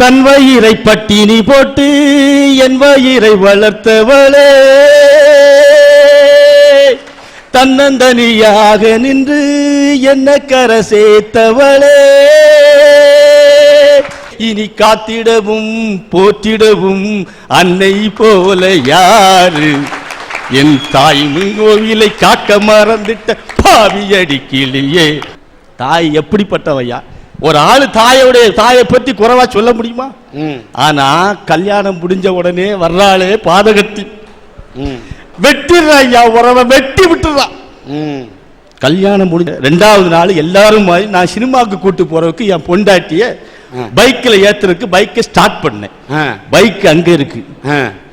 தன் வயிறை பட்டினி போட்டு என் வயிறை வளர்த்தவளே, தன்னந்தனியாக நின்று என்ன கரை சேர்த்தவளே, இனி காத்திடவும் போற்றிடவும் அன்னை போல யாரு, என் தாயின் கோவிலை காக்க மறந்துட்ட பாவியடி கிளியே. தாய் எப்படிப்பட்டவையா? ஒரு ஆளு தாயை பத்தி குறைவா சொல்ல முடியுமா? ஆனா கல்யாணம் முடிஞ்ச உடனே வர்றாளே பாதகத்தி, வெட்டிடுறா, உறவை வெட்டி விட்டுறான். கல்யாணம் முடிஞ்ச 2வது நாள் எல்லாரும் மாதிரி நான் சினிமாவுக்கு கூட்டு போறதுக்கு என் பொண்டாட்டிய பைக்ல ஏத்துறதுக்கு பைக்கை ஸ்டார்ட் பண்ணேன். பைக் அங்க இருக்கு,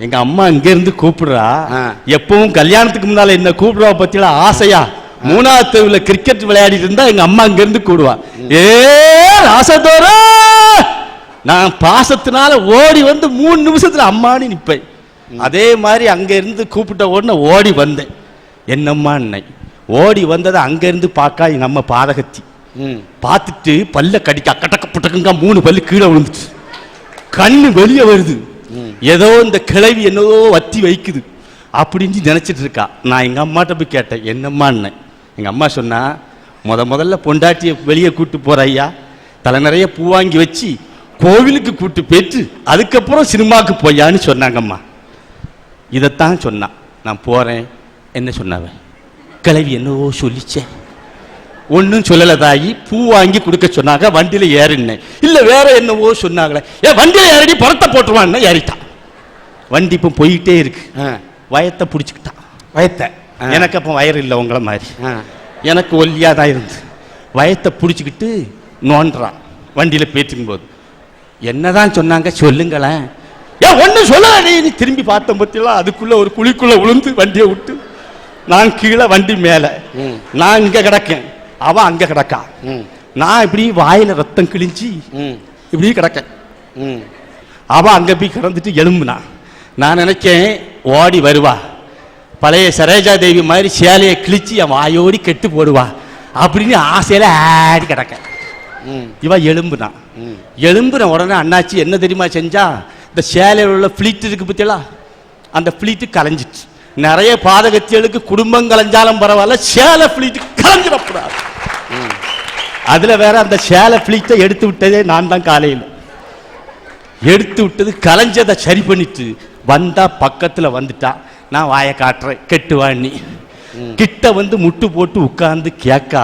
எங்க அம்மா இங்க இருந்து கூப்பிடுறா. எப்பவும் கல்யாணத்துக்கு முன்னால என்ன கூப்பிடுவா பத்தியா ஆசையா. 3வது தெருவுல கிரிக்கெட் விளையாடிட்டு இருந்தா எங்க அம்மா இங்க இருந்து கூடுவா, ஏ ராசதோரா. நான் பாசத்தினால ஓடி வந்து 3 நிமிஷத்துல அம்மானு நிப்பேன். அதே மாதிரி அங்க இருந்து கூப்பிட்ட உடனே ஓடி வந்தேன். என்னம்மா அன்னை ஓடி வந்ததை அங்க இருந்து பார்க்க எங்க அம்மா பாதகத்தி பார்த்துட்டு பல்ல கடிக்க அக்கட்டக்க புட்டக்குங்க 3 பல்லு கீழே விழுந்துச்சு. கண்ணு வெளியே வருது. ஏதோ இந்த கிழவி என்னதோ வத்தி வைக்குது அப்படின்னு நினைச்சிட்டு இருக்கா. நான் எங்க அம்மாட்ட போய் கேட்டேன், என்னம்மா அண்ணன்? எங்க அம்மா சொன்னா, முதல்ல பொண்டாட்டியை வெளியே கூட்டு போற ஐயா, தலை நிறைய பூ வாங்கி வச்சு கோவிலுக்கு கூட்டு போயிட்டு அதுக்கப்புறம் சினிமாவுக்கு போயான்னு சொன்னாங்கம்மா. இதைத்தான் சொன்னான். நான் போறேன். என்ன சொன்னாவ? கிழவி என்னவோ சொல்லிச்சேன். ஒன்னும் சொல்லல தாயி. பூ வாங்கி கொடுக்க சொன்னாங்க, வண்டியில ஏறினேன். இல்ல வேற என்னவோ சொன்னாங்களே, ஏன் வண்டியில ஏறி பணத்தை போட்டுருவான்னு ஏறிட்டான். வண்டி இப்போ போயிட்டே இருக்கு. வயத்தை பிடிச்சிக்கிட்டான். வயத்தை எனக்கு அப்போ வயிறு இல்லை உங்களை மாதிரி, எனக்கு ஒல்லியா தான் இருந்து வயத்தை பிடிச்சிக்கிட்டு நோன்றான் வண்டியில பேச்சுக்கும் போது. என்னதான் சொன்னாங்க சொல்லுங்களேன். ஏன் ஒன்னும் சொல்ல நீ திரும்பி பார்த்தேன் பத்தியெல்லாம் அதுக்குள்ள ஒரு குழிக்குள்ள விழுந்து வண்டியை விட்டு நான் கீழே வண்டி மேல, நான் இங்க கிடக்கேன், அவன் அங்க கிடக்கா. நான் இப்படி வாயில ரத்தம் கிழிஞ்சி இப்படி கிடக்கேன். அவன் அங்க போய் கிடந்துட்டு எலும்புனா. நான் நினைக்கேன் ஓடி வருவா, பழைய சரோஜா தேவி மாதிரி சேலையை கிழிச்சு என் வாயோடி கெட்டு போடுவா அப்படின்னு ஆசையில ஆடி கிடக்க. இவ எலும்புனா. எலும்புன உடனே அண்ணாச்சி என்ன தெரியுமா செஞ்சா, இந்த சேலையில் உள்ள பிளீட் இருக்கு பத்தியெல்லாம், அந்த பிளீட்டு கலைஞ்சிச்சு. நிறைய பாதகத்தியலுக்கு குடும்பம் கலைஞ்சாலும் பரவாயில்ல, சேலை பிளீட்டு கலைஞ்சிடக்கூடாது. அதுல வேற அந்த சேலை பிளீட்டை எடுத்து விட்டதே நான் தான். காலையில் எடுத்து விட்டது கலைஞ்சதை சரி பண்ணிட்டு வந்தா பக்கத்துல வந்துட்டா. நான் வாயை காட்டுறேன், கெட்டுவாண்ணி கிட்ட வந்து முட்டு போட்டு உட்கார்ந்து கேக்கா,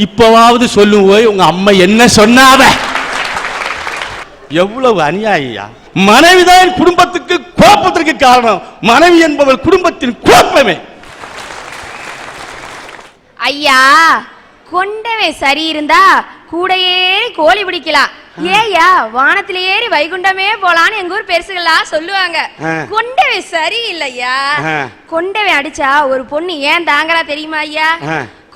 இப்பவாவது சொல்லுவோய் உங்க அம்மா என்ன சொன்னாவ. எவ்வளவு அநியாயா. மனைவிதான் குடும்பத்துக்கு குழப்பத்திற்கு காரணம். மனைவி என்பவள் குடும்பத்தின் குழப்பமே. ஐயா, கொண்டவே சரி இருந்தா கூட ஏறி கோழி பிடிக்கலாம். ஏயா வானத்துல ஏறி வைகுண்டமே போலான்னு எங்க ஊர் பெருசுகளா சொல்லுவாங்க. கொண்டவே சரி இல்லையா. கொண்டவே அடிச்சா ஒரு பொண்ணு ஏன் தாங்கறா தெரியுமா ஐயா?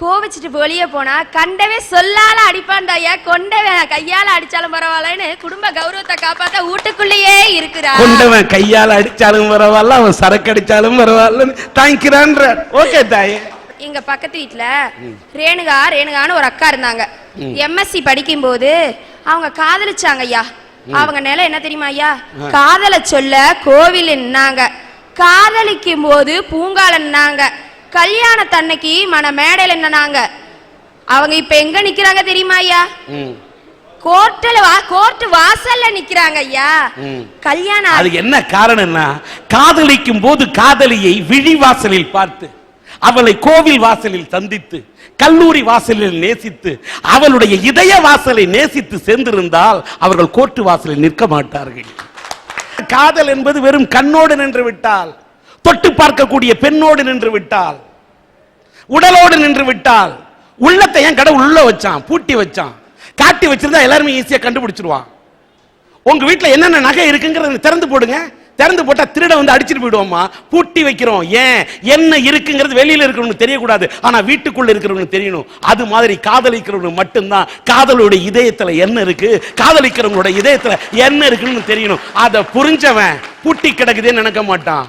கோவிச்சிட்டு வெளியே போனா கண்டவே சொல்லால அடிப்பான் ஐயா. கொண்டவே கையால அடிச்சாலும் பரவாயில்லன்னு குடும்ப கௌரவத்தை காப்பாத்த வீட்டுக்குள்ளேயே இருக்கிறா. கொண்டவன் கையால அடிச்சாலும் பரவாயில்ல, அவன் சரக்கு அடிச்சாலும் பரவாயில்லன்னு தாங்கிக்கிறான். ஓகே தாயே. எங்க பக்கத்து வீட்டுல ரேணுகான்னு ஒரு அக்கா இருந்தாங்க. எம்எஸ்சி படிக்கும் போது அவங்க காதலிச்சாங்க ஐயா. அவங்க நிலை என்ன தெரியுமா ஐயா? காதல சொல்ல கோவில் நின்னாங்க, காதலிக்கும் போது பூங்கால நின்னாங்க, கல்யாணத்தன்னைக்கு மன மேடையில நின்னாங்க. அவங்க இப்ப எங்க நிக்கிறாங்க தெரியுமா ஐயா? கோர்ட் வாசல்ல நிக்கிறாங்க ஐயா. கல்யாணம். அதுக்கு என்ன காரணம்னா, காதலிக்கும் போது காதலியை விழி வாசலில் பார்த்து, அவளை கோவில் வாசலில் சந்தித்து, கல்லூரி வாசலில் நேசித்து, அவளுடைய இதய வாசலை நேசித்து சேர்ந்திருந்தால் அவர்கள் கோர்ட்டு வாசலில் நிற்க மாட்டார்கள். காதல் என்பது வெறும் கண்ணோடு நின்று விட்டால், தொட்டு பார்க்கக்கூடிய பெண்ணோடு நின்று விட்டால், உடலோடு நின்று விட்டால், உள்ளத்தை ஏன் கடவுள் உள்ள வச்சான், பூட்டி வச்சான். காட்டி வச்சிருந்தா எல்லாருமே ஈஸியா கண்டுபிடிச்சிருவான். உங்க வீட்டுல என்னென்ன நகை இருக்குங்கிறத திறந்து போடுங்க. திறந்து போட்டா திருட வந்து அடிச்சிட்டு போயிடுவோமா. பூட்டி வைக்கிறோம். ஏன்? என்ன இருக்குங்கிறது வெளியில இருக்கிறவங்களுக்கு தெரியக்கூடாது, ஆனா வீட்டுக்குள்ள இருக்கிறவங்களுக்கு தெரியணும். அது மாதிரி காதலிக்கிறவங்க மட்டும்தான் காதலுடைய இதயத்துல என்ன இருக்கு, காதலிக்கிறவங்களோட இதயத்துல என்ன இருக்குன்னு தெரியணும். அதை புரிஞ்சவன் பூட்டி கிடக்குதுன்னு நினைக்க மாட்டான்,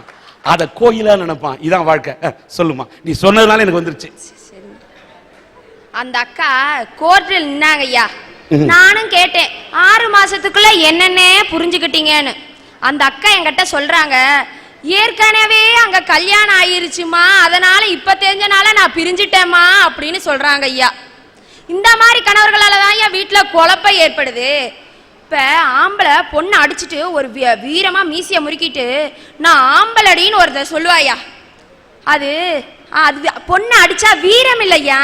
அத கோயிலா நினைப்பான். இதான் வாழ்க்கை. சொல்லுமா, நீ சொன்னதுனால எனக்கு வந்துருச்சு. அந்த அக்கா கோர்ட்டில் நின்னாங்க ஐயா. நானும் கேட்டேன், 6 மாசத்துக்குள்ள என்னென்ன புரிஞ்சுக்கிட்டீங்கன்னு அந்த அக்கா என்கிட்ட சொல்றாங்க. ஏற்கனவே அங்க கல்யாணம் ஆயிருச்சுமா, அதனால இப்ப தெரிஞ்சனால நான் பிரிஞ்சிட்டேம்மா அப்படின்னு சொல்றாங்க ஐயா. இந்த மாதிரி கணவர்களால தான் ஐயா வீட்டுல குழப்பம் ஏற்படுது. இப்ப ஆம்பளை பொண்ணை அடிச்சுட்டு ஒரு வீரமா மீசிய முறுக்கிட்டு நான் ஆம்பளடின்னு ஒருத்தர் சொல்லுவாயா. அது அது பொண்ணை அடிச்சா வீரம் இல்லையா,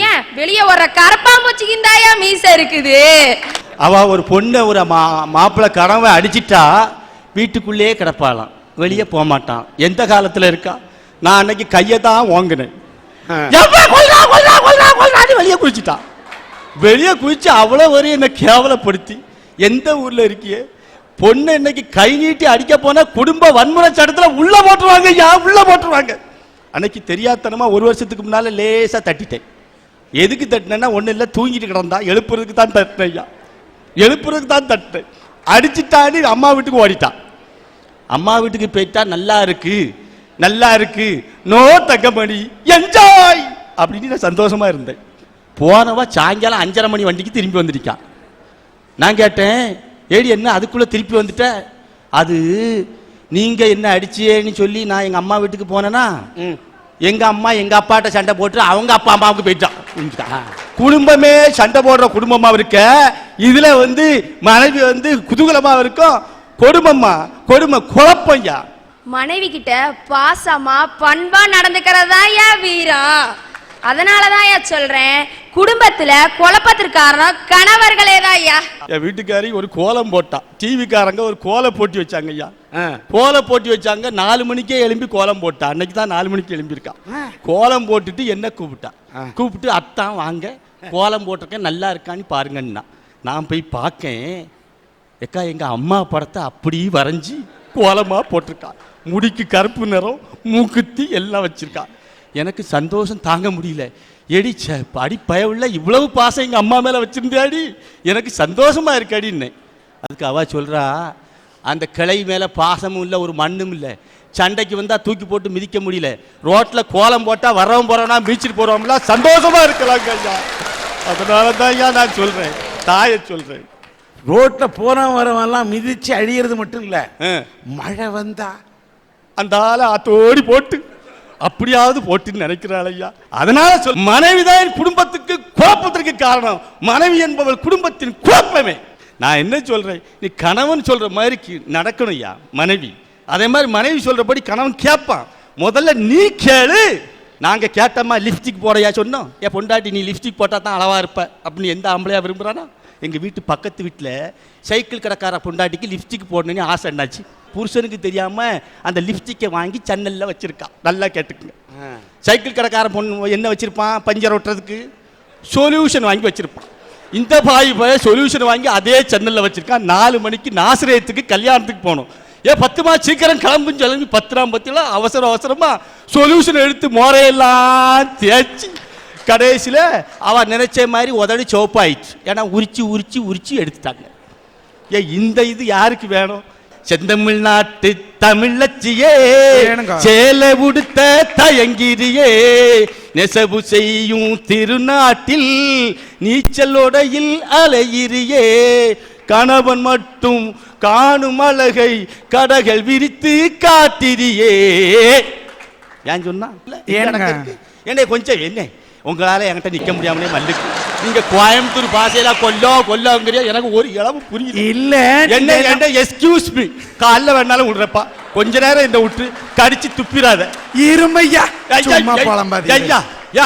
ஏன் வெளியே வர்ற கரப்பாம்பூச்சிக்குந்தாயா மீச இருக்குது. அவ ஒரு பொண்ணை ஒரு மாப்பிள்ளை கனவை அடிச்சிட்டா வீட்டுக்குள்ளேயே கிடப்பாளாம், வெளியே போக மாட்டான். எந்த காலத்துல இருக்கா? நான் அன்னைக்கு கையை தான் வாங்கினேன். வெளியே குதிச்சுட்டான். வெளியே குதிச்சு அவ்வளவு வரையும் என்ன கேவலப்படுத்தி, எந்த ஊர்ல இருக்கியே பொண்ணு இன்னைக்கு கை நீட்டி அடிக்க போனா குடும்ப வன்முறை சட்டத்துல உள்ள போட்டுருவாங்க. உள்ள போட்டுருவாங்க. அன்னைக்கு தெரியாதனமா ஒரு வருஷத்துக்கு முன்னால லேசா தட்டிட்டேன். எதுக்கு தட்டினேன்னா ஒண்ணு இல்ல, தூங்கிட்டு கிடந்தா, எழுப்புறதுக்கு தான் தட்டினேன் ஐயா, எழுப்புறதுக்கு தான் தட்டினேன். அடிச்சுட்டான்னு அம்மா வீட்டுக்கு ஓடிட்டான். அம்மா வீட்டுக்கு போயிட்டா நல்லா இருக்கு நல்லா இருக்கு, நோ தங்கமணி என்ஜாய் அப்படின்னு நான் சந்தோஷமா இருந்தேன். போனவா சாயங்காலம் 5:30 மணி வண்டிக்கு திரும்பி வந்துருக்கான். நான் கேட்டேன், ஏடி என்ன அதுக்குள்ள திருப்பி வந்துட்ட? அது நீங்க என்ன அடிச்சியேன்னு சொல்லி நான் எங்க அம்மா வீட்டுக்கு போனேன்னா எங்க அம்மா எங்க அப்பாட்ட சண்டை போட்டு அவங்க அப்பா அம்மாவுக்கு போயிட்டான். குடும்பமே சண்டை போடுற குடும்பமா இருக்க, இதுல மனைவி குதூகலமா இருக்கும். கொடுமம்மா கொடுமை, குழப்பம்யா. மனைவி கிட்ட பாசமா பண்பா நடந்துக்கிறதா வீரம். அதனாலதான் சொல்றேன், குடும்பத்துல குழப்பத்திற்கு காரணம் கணவர்களே தான் ஐயா. என் வீட்டுக்காரி ஒரு கோலம் போட்டா, டிவிக்காரங்க ஒரு கோல போட்டி வச்சாங்க ஐயா. கோல போட்டி வச்சாங்க. 4 மணிக்கே எழும்பி கோலம் போட்டா. அன்னைக்கு தான் 4 மணிக்கு எழும்பியிருக்கான். கோலம் போட்டுட்டு என்ன கூப்பிட்டு அத்தான் வாங்க கோலம் போட்டிருக்கேன் நல்லா இருக்கான்னு பாருங்கன்னா. நான் போய் பார்க்கேன், எக்கா எங்க அம்மா படத்தை அப்படி வரைஞ்சி கோலமா போட்டிருக்கா. முடிக்கு கருப்பு நிறம், மூக்குத்தி எல்லாம் வச்சிருக்கா. எனக்கு சந்தோஷம் தாங்க முடியல. எடி அடி பயவுள்ள இவ்வளவு பாசம் எங்க அம்மா மேல வச்சிருந்தாடி, எனக்கு சந்தோஷமா இருக்காடின்னு. அதுக்கு அவ சொல்றா, அந்த கிளை மேல பாசமும் இல்லை ஒரு மண்ணும் இல்லை, சண்டைக்கு வந்தா தூக்கி போட்டு மிதிக்க முடியல, ரோட்ல கோலம் போட்டா வரவும் போறோம்னா பீச்சுக்கு போறோம்ல சந்தோஷமா இருக்கலாங்க ஐயா. அதனாலதான் ஐயா நான் சொல்றேன், தாயை சொல்றேன். ரோட்ல போறவன் வரவெல்லாம் மிதிச்சு அழியறது மட்டும் இல்ல, மழை வந்தா அந்த ஆளை ஆத்தோடி போட்டு அப்படியாவது போட்டுன்னு நினைக்கிறாள் ஐயா. அதனால சொல், மனைவிதான் குடும்பத்துக்கு குழப்பத்திற்கு காரணம். மனைவி என்பவள் குடும்பத்தின் குழப்பமே. நான் என்ன சொல்றேன், நீ கணவன் சொல்ற மாதிரி நடக்கணும் ஐயா மனைவி. அதே மாதிரி மனைவி சொல்றபடி கணவன் கேட்பான். முதல்ல நீ கேளு. நாங்க கேட்டோமா லிப்ஸ்டிக் போடையா சொன்னோம். என் பொண்டாட்டி நீ லிப்ஸ்டிக் போட்டா தான் அளவா இருப்ப அப்படின்னு எந்த ஆம்பளையா விரும்புறானா? எங்க வீட்டு பக்கத்து வீட்டில் சைக்கிள் கடைக்கார பொண்டாட்டிக்கு லிப்ஸ்டிக் போடணும்னு ஆசை என்னாச்சு. புருஷனுக்கு தெரியாம அந்த லிப்ஸ்டிக்கை வாங்கி சன்னல்ல வச்சிருக்கா. நல்லா கேட்டுக்குங்க. சைக்கிள் கடைக்கார பொண்ணு என்ன வச்சிருப்பான், பஞ்சர் ஓட்டுறதுக்கு சொல்யூஷன் வாங்கி வச்சிருப்பான். இந்த பாய் சொல்யூஷன் வாங்கி அதே சன்னல்ல வச்சிருக்கான். 4 மணிக்கு நாசிரியத்துக்கு கல்யாணத்துக்கு போகணும். 10 சீக்கிரம் கிளம்புன்னு சொல்லி 10 அவசரமா சொல்யூஷன் எடுத்து மோரையெல்லாம் தேய்ச்சி கடைசியில் அவ நினைச்ச மாதிரி உதடி சோப்பாயிடுச்சு. ஏன்னா உரிச்சு எடுத்துட்டாங்க. இந்த இது யாருக்கு வேணும்? செந்தமிழ்நாட்டு தமிழச்சியே, சேலை உடுத்த தயங்கிரியே, நெசவு செய்யும் திருநாட்டில் நீச்சலோடையில் அலையிறியே, கணவன் மட்டும் காணும் அழகை கடகள் விரித்து காட்டிரியே. ஏன் சொன்னா என்ன கொஞ்சம் என்ன உங்களால என்கிட்ட நிக்க முடியாமலே மல்லுக்கு. நீங்க கோயம்புத்தூர் பாசையில கொல்லங்கிறியா? எனக்கு ஒரு இளவு புரியுது இல்ல. என்ன எஸ்கியூஸ் மீ, காலைல வேணாலும் விடுறப்பா, கொஞ்ச நேரம் இந்த விட்டு கடிச்சு துப்பிடாத. இருமையா ஐயா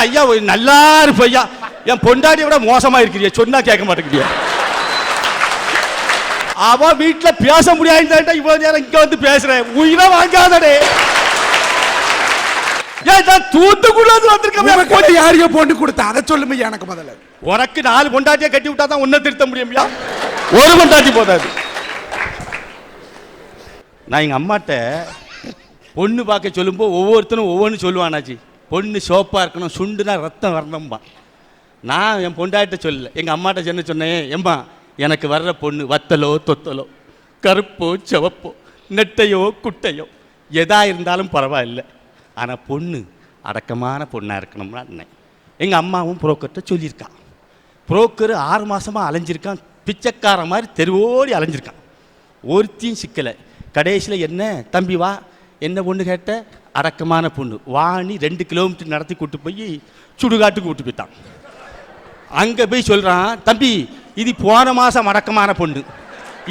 ஐயா நல்லா இருப்ப ஐயா. என் பொண்டாட்டியை விட மோசமா இருக்கிறியா, சொன்னா கேட்க மாட்டேங்கிறியா? அவ வீட்டுல பேச முடியாது. இவ்வளவு நேரம் இங்க வந்து பேசுறேன், உயிரை வாங்காதடே. யாரையோ பொண்ணு கொடுத்த அதை சொல்லுமே எனக்கு. முதல்ல உனக்கு 4 பொண்டாட்டியை கட்டி விட்டா தான் ஒன்ன திருத்த முடியும். ஒரு பொண்டாட்டி போதாது. நான் எங்க அம்மாட்ட பொண்ணு பார்க்க சொல்லும்போது ஒவ்வொருத்தரும் ஒவ்வொன்று சொல்லுவானாச்சு. பொண்ணு சோப்பா இருக்கணும், சுண்டுனா ரத்தம் வரணும்பா. நான் என் பொண்டாட்ட சொல்லல, எங்க அம்மாட்ட என்ன சொன்னேன், எம்மா எனக்கு வர்ற பொண்ணு வத்தலோ தொத்தலோ கருப்போ சிவப்போ நெட்டையோ குட்டையோ எதா இருந்தாலும் பரவாயில்லை, ஆனால் பொண்ணு அடக்கமான பொண்ணாக இருக்கணும்னா. எங்கள் அம்மாவும் புரோக்கர்கிட்ட சொல்லியிருக்கான். புரோக்கர் 6 மாதமாக அலைஞ்சிருக்கான், பிச்சைக்கார மாதிரி தெருவோடி அலைஞ்சிருக்கான். ஒருத்தையும் சிக்கலை. கடைசியில் என்ன தம்பி வா, என்ன பொண்ணு கேட்ட? அடக்கமான பொண்ணு. வாணி 2 கிலோமீட்டர் நடத்தி கூட்டு போய் சுடுகாட்டுக்கு கூட்டு போயிட்டான். அங்கே போய் சொல்கிறான், தம்பி இது போன மாதம் அடக்கமான பொண்ணு,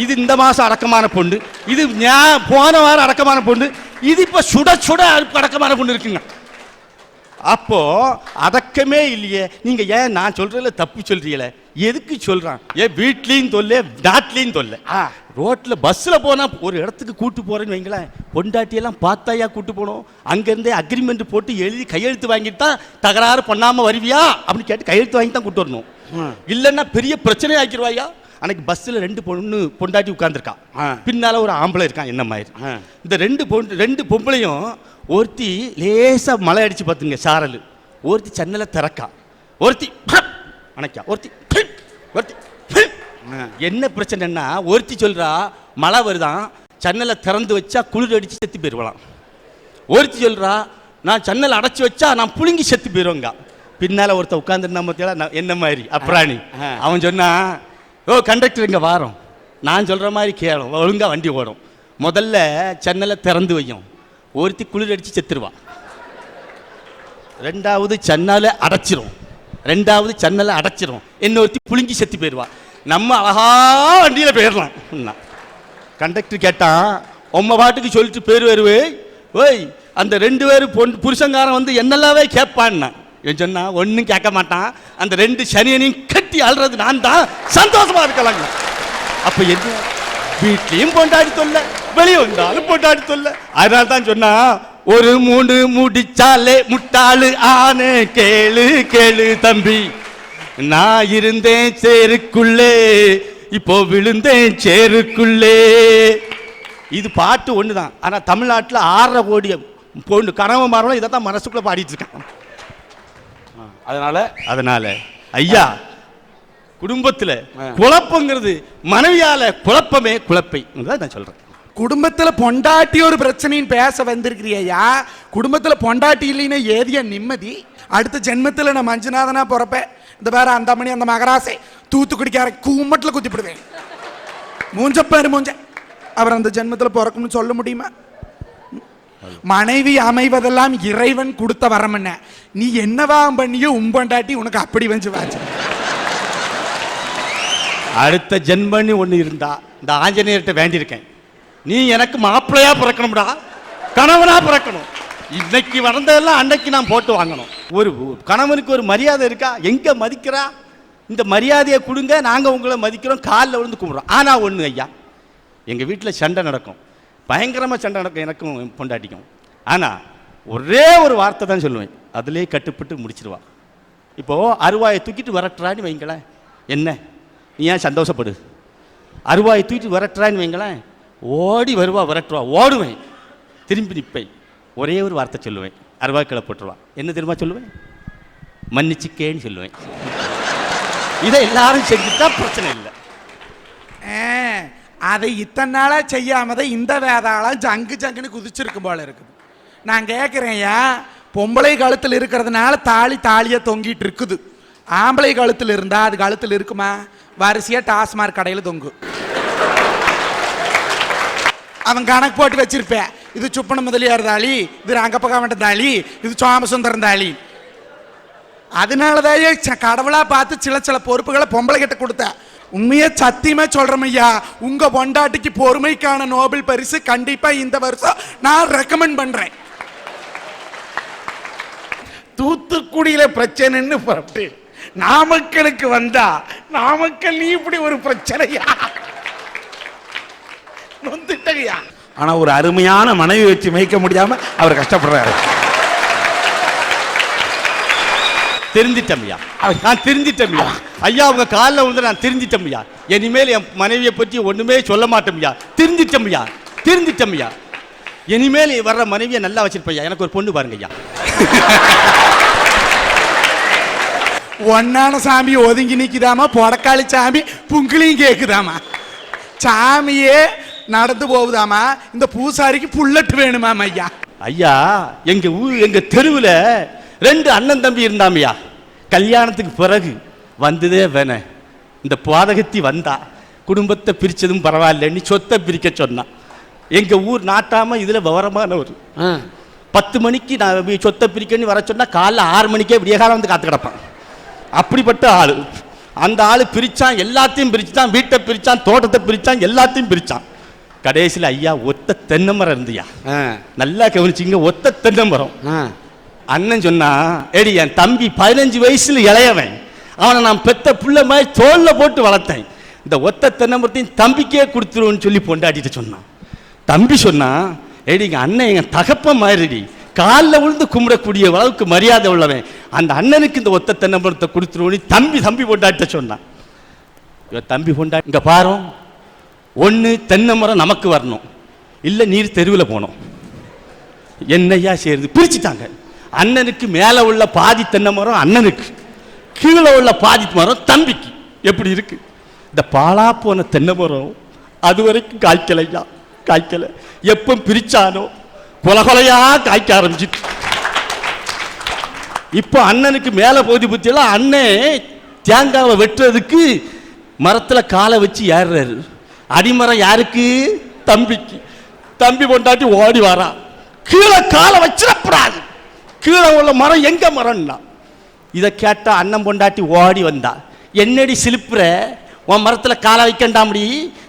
இது இந்த மாதம் அடக்கமான பொண்ணு, இது போன வாரம் அடக்கமான பொண்ணு, இது இப்போ சுட சுட அடக்கமான பொண்ணு இருக்குங்க. அப்போ அடக்கமே இல்லையே, நீங்க ஏன் நான் சொல்றதுல தப்பு சொல்றீங்களே? எதுக்கு சொல்றான்? ஏன் வீட்லயும் தொல்லை, நாட்டிலையும் தொல்லை. ரோட்ல பஸ்ல போனா ஒரு இடத்துக்கு கூட்டு போறேன்னு வைங்களேன், பொண்டாட்டியெல்லாம் பார்த்தாயா கூட்டு போனோம், அங்கிருந்தே அக்ரிமெண்ட் போட்டு எழுதி கையெழுத்து வாங்கிட்டு தான் தகராறு பண்ணாம வருவியா அப்படின்னு கேட்டு கையெழுத்து வாங்கி தான் கூட்டு வரணும். இல்லைன்னா பெரிய பிரச்சனை ஆக்கிடுவாயா. அன்னைக்கு பஸ்ஸில் 2 பொண்டாட்டி உட்கார்ந்துருக்கான், பின்னால ஒரு ஆம்பளை இருக்கான் என்ன மாதிரி. இந்த 2 பொம்பளையும், ஒருத்தி லேசா மழை அடிச்சு பார்த்துங்க சாரல், ஒருத்தி சன்னலை திறக்கா, ஒருத்தி அணைக்கா, ஒருத்தி என்ன பிரச்சனைன்னா, ஒருத்தி சொல்றா மழை வருதான், சன்னலை திறந்து வச்சா குளிர் அடிச்சு செத்து போயிடுவான். ஒருத்தி சொல்றா நான் சன்னலை அடைச்சி வச்சா நான் புழுங்கி செத்து போயிடுவேங்க. பின்னால ஒருத்த உட்காந்துருந்தா பார்த்தியா என்ன மாதிரி அப்ராணி. அவன் சொன்னா, ஓ கண்டக்டர் இங்கே வாரோம், நான் சொல்கிற மாதிரி கேளும், ஒழுங்காக வண்டி ஓடும், முதல்ல சன்னலை திறந்து வையும். ஒருத்தி குளிர் அடித்து செத்துருவான், 2வது சன்னலை அடைச்சிரும், 2வது சன்னலை அடைச்சிரும், இன்னொருத்தி புழுங்கி செத்து போயிடுவான். நம்ம அழகா வண்டியில் போயிடலாம். கண்டக்டர் கேட்டான், உம்ம பாட்டுக்கு சொல்லிட்டு பேர் வருவே, ஓய் அந்த 2 பேர் புருஷங்காரன் வந்து என்னெல்லாவே கேட்பான்னா. இவன் சொன்னா ஒன்றும் கேட்க மாட்டான், அந்த 2 சனியனையும் கட்டி அழுறது நான் தான், சந்தோஷமா இருக்கலாங்க. அப்ப என்ன, வீட்லையும் பொண்டாடி தொல்ல, வெளியே வந்தாலும் பொண்டாடி தொல்ல. அதனால தான் சொன்னா, ஒரு 3 முடிச்சாலே முட்டாளு ஆனே, கேளு கேளு தம்பி, நான் இருந்தேன் சேருக்குள்ளே, இப்போ விழுந்தேன் சேருக்குள்ளே. இது பாட்டு ஒன்று தான். ஆனால் தமிழ்நாட்டில் 6.5 கோடி பொண்ணு கனவு மாறணும் இதை தான் மனசுக்குள்ள பாடிட்டு இருக்கான். அதனால ஐயா, குடும்பத்தில் குழப்பங்கிறது மனைவியால குழப்பமே குழப்பை நான் சொல்றேன். குடும்பத்துல பொண்டாட்டி ஒரு பிரச்சனைன்னு பேச வந்திருக்கிறியா? குடும்பத்துல பொண்டாட்டி இல்லைன்னா ஏதிய நிம்மதி? அடுத்த ஜென்மத்தில் நான் மஞ்சுநாதனா பிறப்பேன். இந்த வேற அந்த மணி அந்த மகராசை தூத்துக்குடிக்கார கூமட்டில் குத்திப்படுவேன். மூஞ்சப்பாரு மூஞ்ச. அவர் அந்த ஜென்மத்தில் பிறக்கும்னு சொல்ல முடியுமா? மனைவி அமைவதெல்லாம் இறைவன் கொடுத்த வரமன்ன. நீ என்னவா பண்ணியோ உம்பண்டாட்டி உனக்கு அப்படி வந்து வாச்சு. அடுத்த ஜென்மன்னு ஒன்று இருந்தா இந்த ஆஞ்சநேயர்கிட்ட வேண்டியிருக்கேன், நீ எனக்கு மாப்பிள்ளையா பிறக்கணும்டா, கணவனா பிறக்கணும். இன்னைக்கு வளர்ந்ததெல்லாம் அன்னைக்கு நான் போட்டு வாங்கணும். ஒரு கணவனுக்கு ஒரு மரியாதை இருக்கா? எங்க மதிக்கிறா? இந்த மரியாதையை கொடுங்க, நாங்க உங்களை மதிக்கிறோம், காலில் விழுந்து கும்பிடுறோம். ஆனா ஒண்ணு ஐயா, எங்க வீட்டில் சண்டை நடக்கும், பயங்கரமா சண்டை நடக்கும் எனக்கும் பொண்டாட்டிக்கும். ஆனா ஒரே ஒரு வார்த்தை தான் சொல்லுவேன், அதிலே கட்டுப்பட்டு முடிச்சிருவா. இப்போ அருவாயை தூக்கிட்டு வரட்டுறான்னு வைங்களேன், என்ன நீ ஏன் சந்தோஷப்படு, அருவாயை தூக்கிட்டு வரட்டுறான்னு வைங்களேன், ஓடி வருவா, விரட்டுவா, ஓடுவேன், திரும்பி நிற்பேன், ஒரே ஒரு வார்த்தை சொல்லுவேன், அருவாய் கிளை போட்டுருவா. என்ன தெரியுமா சொல்லுவேன்? மன்னிச்சுக்கேன்னு சொல்லுவேன். இதை எல்லாரும் செஞ்சுட்டா பிரச்சனை இல்லை. அதை இத்தனை நாளா செய்யாமதை இந்த வேதாளம் ஜங்கு ஜங்குன்னு குதிச்சிருக்கும் போல இருக்குது. நான் கேட்குறேன்யா, பொம்பளை கழுத்தில் இருக்கிறதுனால தாலியை தொங்கிட்டு இருக்குது. ஆம்பளை கழுத்தில் இருந்தா அது கழுத்தில் இருக்குமா? வரிசையா டாஸ்மார்க் கடையில் தொங்கு. அவன் கணக்கு போட்டு வச்சிருப்பேன், இது சுப்பன முதலியார் தாலி, இது ரங்கப்பகாமட்ட தாலி, இது சோமசுந்தரம் தாலி. அதனாலதான் கடவுளா பார்த்து சில பொறுப்புகளை பொம்பளை கிட்ட கொடுத்த. உண்மையே சத்தியமா சொல்றேன் ஐயா, உங்க பொண்டாட்டிக்கு பொறுமைக்கான நோபல் பரிசு கண்டிப்பா இந்த வருஷம் நான் ரெக்கமெண்ட் பண்றேன். தூத்துக்குடியில பிரச்சனைன்னு புறப்பட்டு நாமக்கலுக்கு வந்தா, நாமக்கல் நீ இப்படி ஒரு பிரச்சனையா நொந்துட்டயா? ஆனா ஒரு அருமையான மனைவி வச்சு மேய்க்க முடியாம அவர் கஷ்டப்படுறாரு. தெரிஞ்சிட்டமையா, நான் தெரிஞ்சிட்டமையா ஐயா, அவங்க காலில் வந்து நான் தெரிஞ்சிட்டமையா, இனிமேல் என் மனைவியை பற்றி ஒண்ணுமே சொல்ல மாட்டோம்யா, தெரிஞ்சிட்டமையா. இனிமேல் வர்ற மனைவியை நல்லா வச்சிருப்பையா. எனக்கு ஒரு பொண்ணு பாருங்க ஐயா. ஒன்னான சாமி ஒதுங்கி நிக்குதாமா, பொடக்காளி சாமி புங்கிலையும் கேக்குதாமா, சாமியே நடந்து போகுதாமா, இந்த பூசாரிக்கு புல்லட்டு வேணுமாம் ஐயா. ஐயா, எங்க தெருவில் 2 அண்ணன் தம்பி இருந்தாமையா, கல்யாணத்துக்கு பிறகு வந்ததே வேண இந்த பாதகத்தி வந்தா குடும்பத்தை பிரிச்சதும் பரவாயில்லன்னு சொத்தை பிரிக்க சொன்னான். எங்க ஊர் நாட்டாம இதுல விவரமானவர். 10 மணிக்கு நான் சொத்தை பிரிக்கன்னு வர சொன்னா காலைல 6 மணிக்கே விடிய காலம் வந்து காத்து கிடப்பான். அப்படிப்பட்ட ஆளு. அந்த ஆளு பிரிச்சான், எல்லாத்தையும் பிரிச்சான், வீட்டை பிரிச்சான், தோட்டத்தை பிரிச்சான், எல்லாத்தையும் பிரிச்சான். கடைசியில் ஐயா ஒத்த தென்னை மரம் இருந்தியா, நல்லா கவனிச்சிங்க, ஒத்த தென்னை மரம். அண்ணன் சொன்னா, ஏடி என் தம்பி 15 வயசுல இளையவன், அவனை நான் பெத்த புள்ள மாதிரி தோல்ல போட்டு வளர்த்தேன், இந்த ஒத்த தென்னை மரத்தையும் தம்பிக்கே கொடுத்துருவோன்னு சொல்லி பொண்டாட்டிட்டு சொன்னான். தம்பி சொன்னா, ஏடி எங்க அண்ணன் எங்க தகப்ப மாதிரி காலில் விழுந்து கும்பிடக்கூடிய அளவுக்கு மரியாதை உள்ளவன், அந்த அண்ணனுக்கு இந்த ஒத்த தென்னை மரத்தை கொடுத்துருவோன்னு தம்பி பொண்டாட்ட சொன்னான். தம்பி பொண்டாட்டி, இங்க பாரு, ஒன்று தென்னை மரம் நமக்கு வரணும், இல்லை நீர் தெருவில் போனோம். என்னையா செய்யுது? பிரிச்சுட்டாங்க. அண்ணனுக்கு மேலே உள்ள பாதி தென்னை மரம் அண்ணனுக்கு, கீழே உள்ள பாதி மரம் தம்பிக்கு. எப்படி இருக்கு? இந்த பாலா போன தென்னை மரம் அது வரைக்கும் காய்க்கலையா, காய்க்கலை. எப்போ பிரிச்சானோ கொலையா காய்க்க ஆரம்பிச்சிட்டு. இப்போ அண்ணனுக்கு மேலே போதி புத்தியெல்லாம் அண்ணன் தேங்காவை வெட்டுறதுக்கு மரத்தில் காலை வச்சு ஏறுறாரு. அடிமரம் யாருக்கு? தம்பிக்கு. தம்பி பொண்டாட்டி ஓடி வரா, கீழே காலை வச்சிடக்கூடாது, கீழே உள்ள மரம் எங்க மரம்னா. இதை கேட்டா அண்ணன் பொண்டாட்டி ஓடி வந்தா, என்னடி சிலிப்புற, உன் மரத்தில் காலை வைக்கண்டாமடி,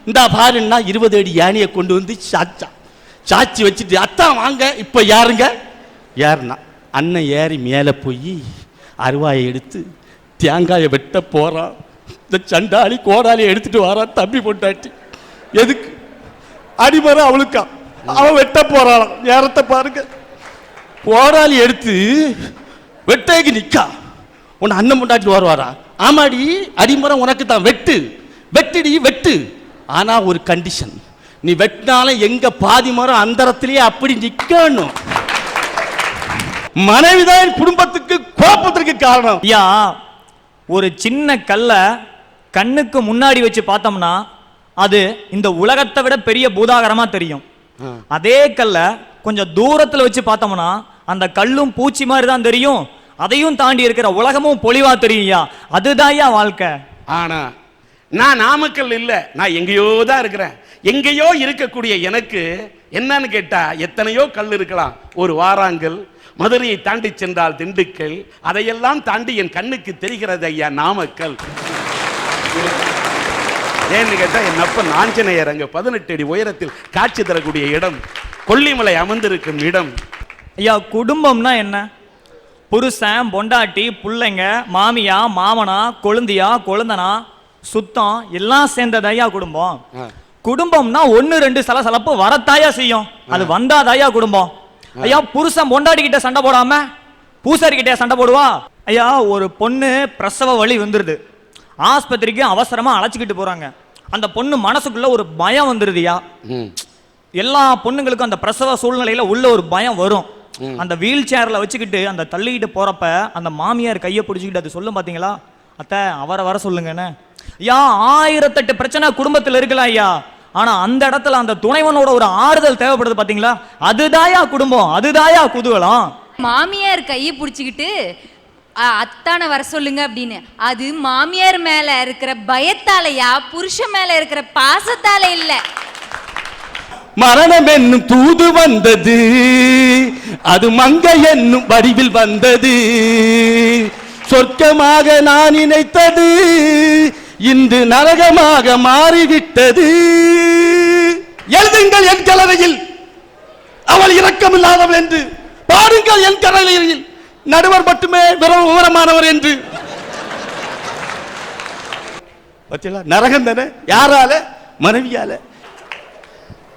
இந்தா பாருன்னா 20 அடி யானையை கொண்டு வந்து சாச்சி வச்சுட்டு, அத்தான் வாங்க இப்போ யாருங்க யாருன்னா. அண்ணன் ஏறி மேலே போய் அருவாயை எடுத்து தேங்காயை வெட்ட போறான். இந்த சண்டாளி கோடாலியை எடுத்துட்டு வரான் தம்பி பொண்டாட்டி. எதுக்கு? அடிமரம் அவளுக்கா, அவன் வெட்ட போறான். நேரத்தை பாருங்க, கோடாலி எடுத்து வெட்டைக்கு நிக்கா. உன்னை அண்ணன் பொண்டாட்டி வருவாரா? ஆமாடி, அடிமரம் உனக்கு தான், வெட்டு வெட்டுடி வெட்டு. ஆனா ஒரு கண்டிஷன், நீ வெட்டினாலும் எங்க பாதி மரம் அந்தரத்திலேயே அப்படி நிக்கணும். மனைவிதான் குடும்பத்துக்கு குழப்பத்திற்கு காரணம். ஐயா, ஒரு சின்ன கல்லை கண்ணுக்கு முன்னாடி வச்சு பார்த்தோம்னா அது இந்த உலகத்தை விட பெரிய பூதாகரமா தெரியும். அதே கல்லை கொஞ்சம் தூரத்துல வச்சு பார்த்தோம்னா அந்த கல்லும் பூச்சி மாதிரி தான் தெரியும், அதையும் தாண்டி இருக்கிற உலகமும் பொலிவா தெரியும். அதுதான் வாழ்க்கை. ஆனா நான் நாமக்கல் இல்ல, நான் எங்கேயோ தான் இருக்கிறேன். எங்கேயோ இருக்கக்கூடிய எனக்கு என்னன்னு கேட்டா, எத்தனையோ கல் இருக்கலாம். ஒரு வாராங்கல், மதுரையை தாண்டி சென்றால் திண்டுக்கல், அதையெல்லாம் தாண்டி என் கண்ணுக்கு தெரிகிறது ஐயா நாமக்கல். ஏன்னு கேட்டா, என் அப்ப ஆஞ்சநேயர் அங்க 18 அடி உயரத்தில் காட்சி தரக்கூடிய இடம், கொல்லிமலை அமர்ந்திருக்கும் இடம். ஐயா, குடும்பம்னா என்ன? புருஷன், பொண்டாட்டி, பிள்ளைங்க, மாமியா, மாமனா, கொழுந்தியா, கொழுந்தனா, சுத்தம் எல்லாம் சேர்ந்தது ஐயா குடும்பம். குடும்பம்னா 1 2 சலசலப்பு வரத்தாயா செய்யும், அது வந்தாதாயா குடும்பம். ஐயா, புருஷன் பொண்டாட்டி கிட்ட சண்டை போடாம பூசாரி கிட்ட சண்டை போடுவா? ஐயா, ஒரு பொண்ணு பிரசவ வலி வந்துருது, ஆஸ்பத்திரிக்கு அவசரமா அழைச்சிக்கிட்டு போறாங்க. அந்த பொண்ணு மனசுக்குள்ள ஒரு பயம் வந்துருதுயா. எல்லா பொண்ணுங்களுக்கும் அந்த பிரசவ சூழ்நிலையில உள்ள ஒரு பயம் வரும். அந்த வீல் சேர்ல வச்சுக்கிட்டு அந்த தள்ளிக்கிட்டு போறப்ப அந்த மாமியார் கையை பிடிச்சிக்கிட்டு அது சொல்லும், பாத்தீங்களா, அத்தை அவரை வர சொல்லுங்கன்னு. ஐயா, 1008 பிரச்சனை குடும்பத்தில் இருக்கலாம் ஐயா, ஆனா அந்த இடத்துல அந்த துணைவனோட ஒரு ஆறுதல் தேவைப்படுது, பாத்தீங்களா, அதுதாயா குடும்பம், அதுதாயா குதூகலம். மாமியார் கையை பிடிச்சிக்கிட்டு அத்தானை வர சொல்லுங்க அப்படின்னு, அது மாமியார் மேல இருக்கிற பயத்தாலையா, புருஷன் மேல இருக்கிற பாசத்தால இல்ல. மரணம் என்னும் தூது வந்தது, அது மங்கை என்னும் வடிவில் வந்தது, சொர்க்கமாக நான் நினைத்தது இன்று நரகமாக மாறிவிட்டது. எழுதுங்கள் என் கலரையில் அவள் இரக்கமில்லாதவள் என்று, பாருங்கள் என் கலரையில் நடுவர் மட்டுமே விவரமானவர் என்று. நரகம் தானே. யாரால? மனைவியால.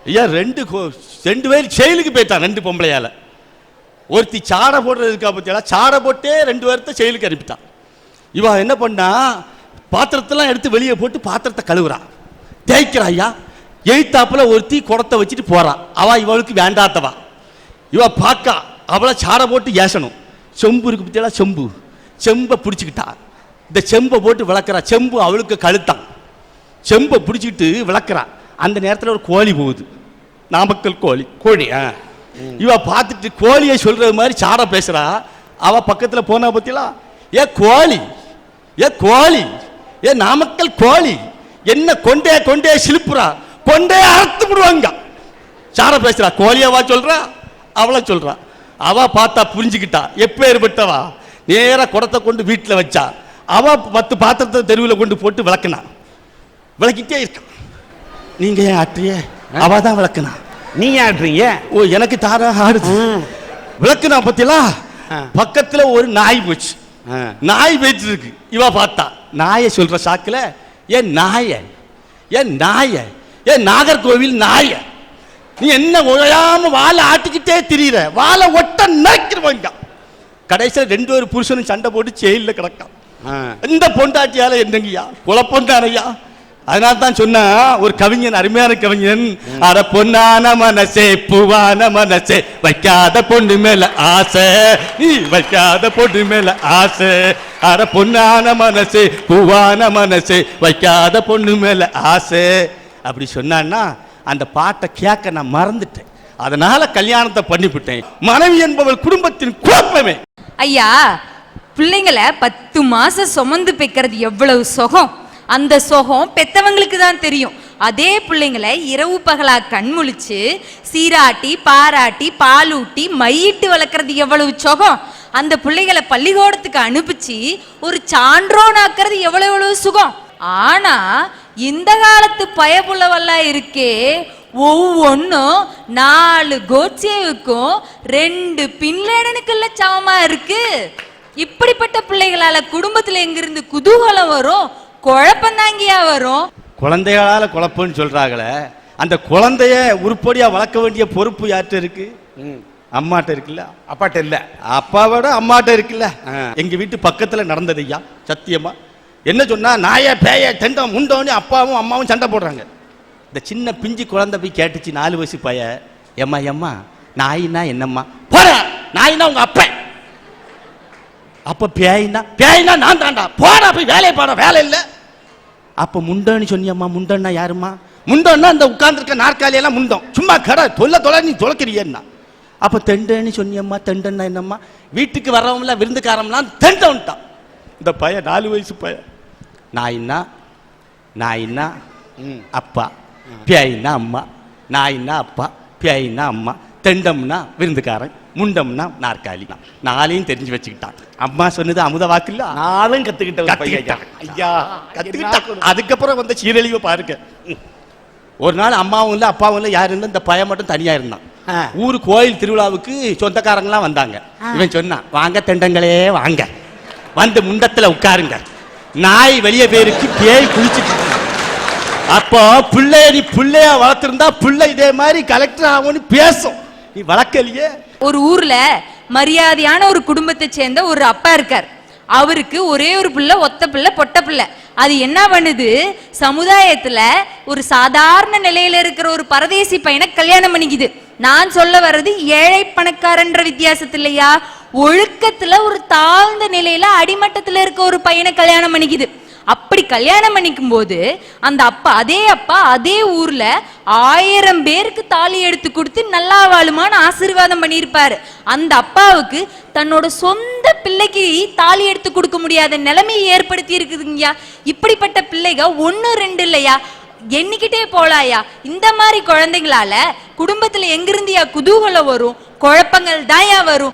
ஐயா, 2 பேர் செயலுக்கு போயிட்டான், 2 பொம்பளையால. ஒருத்தி சாடை போடுறதுக்கா பத்தியா, சாடை போட்டே 2 பேர்த்த செயலுக்கு அனுப்பிட்டான். இவ என்ன பண்ணா, பாத்திரத்தெல்லாம் எடுத்து வெளியே போட்டு பாத்திரத்தை கழுவுறா, தேய்க்கிறா. ஐயா, எழுத்தாப்புல ஒருத்தி குடத்தை வச்சுட்டு போறா, அவ இவளுக்கு வேண்டாத்தவா. இவ பாக்கா, அவளை சாடை போட்டு ஏசணும். செம்பு இருக்கு பத்தியா, செம்பை பிடிச்சிக்கிட்டா, இந்த செம்பை போட்டு விளக்குறா. செம்பு அவளுக்கு கழுத்தான், செம்பை பிடிச்சிக்கிட்டு விளக்குறா. அந்த நேரத்தில் ஒரு கோழி போகுது, நாமக்கல் கோழி. இவ பார்த்துட்டு கோழியை சொல்றது மாதிரி சாட பேசுறா. அவ பக்கத்தில் போனா பத்தியா, ஏ கோழி, ஏ கோழி, ஏன் நாமக்கல் கோழி என்ன கொண்டே கொண்டே சிலுப்புறா, கொண்டே அறுத்து விடுவாங்க. சார பேசுறா, கோழியாவா சொல்றா, அவள சொல்றா. அவ பார்த்தா புரிஞ்சுக்கிட்டா, எப்பேற்பட்டவா. நேர குடத்தை கொண்டு வீட்டில் வச்சா, அவ 10 பாத்திரத்தை தெருவில் கொண்டு போட்டு விளக்குனா, விளக்கிட்டே இருக்க. நீங்க ஏன் ஆற்றிய? அவ தான் விளக்குனா. நீ ஆடுறீங்க? ஓ, எனக்கு தாரா ஆடுது. விளக்குனா பத்தியா, பக்கத்துல ஒரு நாய் போச்சு. நாய் போயிட்டு இருக்கு. இவ பார்த்தா நாயை சொல்ற சாக்குல, ஏன் நாய, ஏன் நாய, ஏன் நாகர்கோவில் நாய, நீ என்ன உழையாம வாழை ஆட்டிக்கிட்டே திரியிற, வாழை ஒட்ட நறுக்கிடுவாங்க. கடைசியில் 2 புருஷனும் சண்டை போட்டு ஜெயில கிடக்கான். இந்த பொண்டாட்டியால என்னங்கய்யா குழப்பம் தானையா. அதனால தான் சொன்னா ஒரு கவிஞன், அருமையான கவிஞன், அட பொன்னான மனசே பூவான மனசே வைக்காத பொண்ணு மேல ஆசை, நீ வைக்காத பொண்ணு மேல ஆசை, அட பொன்னான மனசே பூவான மனசே வைக்காத பொண்ணு மேல ஆசை அப்படி சொன்னான்னா அந்த பாட்டை கேட்க நான் மறந்துட்டேன். அதனால கல்யாணத்தை பண்ணிவிட்டேன். மனைவி என்பவள் குடும்பத்தின் குழப்பமே. ஐயா, பிள்ளைங்களை 10 மாசம் சுமந்து பெக்கிறது எவ்வளவு சுகம். அந்த சுகம் பெத்தவங்களுக்கு தான் தெரியும். அதே பிள்ளைங்களை இரவு பகலா கண்முழிச்சு சீராட்டி பாராட்டி பாலூட்டி மையிட்டு வளர்க்கறது எவ்வளவு சுகம். அந்த பிள்ளைகளை பள்ளிக்கூடத்துக்கு அனுப்பிச்சு ஒரு சான்றோனாக்குறது எவ்வளவு சுகம். ஆனா இந்த காலத்து பயப்புள்ளவெல்லாம் இருக்கே, ஒவ்வொன்னும் 4 கோட்சேவுக்கும் 2 பின்லேடனுக்குள்ள சமமா இருக்கு. இப்படிப்பட்ட பிள்ளைகளால குடும்பத்துல எங்கிருந்து குதூகலம் வரும், குழப்பம் தாங்கியா வரும். குழந்தைகளால குழப்பம்னு சொல்றாங்களே, அந்த குழந்தைய உருப்படியா வளர்க்க வேண்டிய பொறுப்பு யார்கிட்ட இருக்கு? அம்மாட்ட இருக்குல்ல, அப்பாட்ட இல்ல. அப்பாவோட அம்மாட்ட இருக்குல்ல. எங்க வீட்டு பக்கத்துல நடந்தது ஐயா, சத்தியமா. என்ன சொன்னா, நாய பேய தெண்டம் முண்டோன்னு அப்பாவும் அம்மாவும் சண்டை போடுறாங்க. இந்த சின்ன பிஞ்சு குழந்தை போய் கேட்டுச்சு, 4 வயசு பைய, எம்மா எம்மா நாயினா என்னம்மா? போற நாயினா உங்க அப்ப. அப்ப பேயினா, பேயினா நான் தாண்டா, போடா போய் வேலையை பாட, வேலை இல்லை. அப்ப முண்டன்னு சொன்னியம்மா, முண்டன்னா யாருமா? முண்டன்னா அந்த உட்கார்ந்துருக்க நாற்காலியெல்லாம் முண்டம், சும்மா கடை தொல்லை நீ தொலைக்கிறியன்னா. அப்ப தெண்டன்னு சொன்னியம்மா, தெண்டன்னா என்னம்மா? வீட்டுக்கு வர்றவங்களாம் விருந்துக்காரம்லாம் தெண்டன்ட்டான். இந்த பையன் 4 வயசு பையன், நாயின்னா நாயின்னா அப்பா, பேயின்னா அம்மா, நாயின்னா அப்பா, பேயின்னா அம்மா, தெண்டம்னா விருந்துக்காரன், முண்டம்னா நாற்காலி. 4ஐயும் தெரிஞ்சு வச்சுக்கிட்டான். அம்மா சொன்னது அமுத வாக்கு இல்ல, 4ம் கத்துக்கிட்ட ஐயா கத்துக்கிட்டான். அதுக்கப்புறம் வந்த சீரழிவை பாருங்க. ஒரு நாள் அம்மாவும் இல்லை அப்பாவும் இல்லை, யாரும் இல்லை, இந்த பையன் மட்டும் தனியா இருந்தான். ஊரு கோயில் திருவிழாவுக்கு சொந்தக்காரங்களாம் வந்தாங்க. இவன் சொன்னான், வாங்க தெண்டங்களே வாங்க, வந்து முண்டத்துல உட்காருங்க, நாய் வெளியே பேருக்கு பேய் குளிச்சுட்டு. அப்போ பிள்ளைய நீ பிள்ளையா வளர்த்திருந்தா பிள்ளை இதே மாதிரி கலெக்டர் ஆகும்னு பேசும். நீ வளர்க்கலையே. ஒரு ஊர்ல மரியாதையான ஒரு குடும்பத்தை சேர்ந்த ஒரு அப்பா இருக்கார். அவருக்கு ஒரே ஒரு பிள்ளை, ஒத்த பிள்ளை, பொட்ட பிள்ளை. அது என்ன பண்ணுது, சமுதாயத்துல ஒரு சாதாரண நிலையில இருக்கிற ஒரு பரதேசி பையனை கல்யாணம் பண்ணிக்குது. நான் சொல்ல வர்றது ஏழை பணக்காரன்ற வித்தியாசத்து இல்லையா, ஒழுக்கத்துல ஒரு தாழ்ந்த நிலையில அடிமட்டத்துல இருக்க ஒரு பையனை கல்யாணம் பண்ணிக்குது. அப்படி கல்யாணம் பண்ணிக்கும் போது அந்த அப்பா, அதே ஊர்ல 1000 பேருக்கு தாலி எடுத்து கொடுத்து நல்லா வாழுமான்னு ஆசீர்வாதம் பண்ணியிருப்பாரு. அந்த அப்பாவுக்கு தன்னோட சொந்த பிள்ளைக்கு தாலி எடுத்து கொடுக்க முடியாத நிலைமையை ஏற்படுத்தி இருக்குதுங்கய்யா. இப்படிப்பட்ட பிள்ளைங்க 1 2 இல்லையா, எண்ணிக்கிட்டே போலாயா. இந்த மாதிரி குழந்தைங்களால குடும்பத்துல எங்கிருந்தியா குதூகலம் வரும், குழப்பங்கள் தாயா வரும்.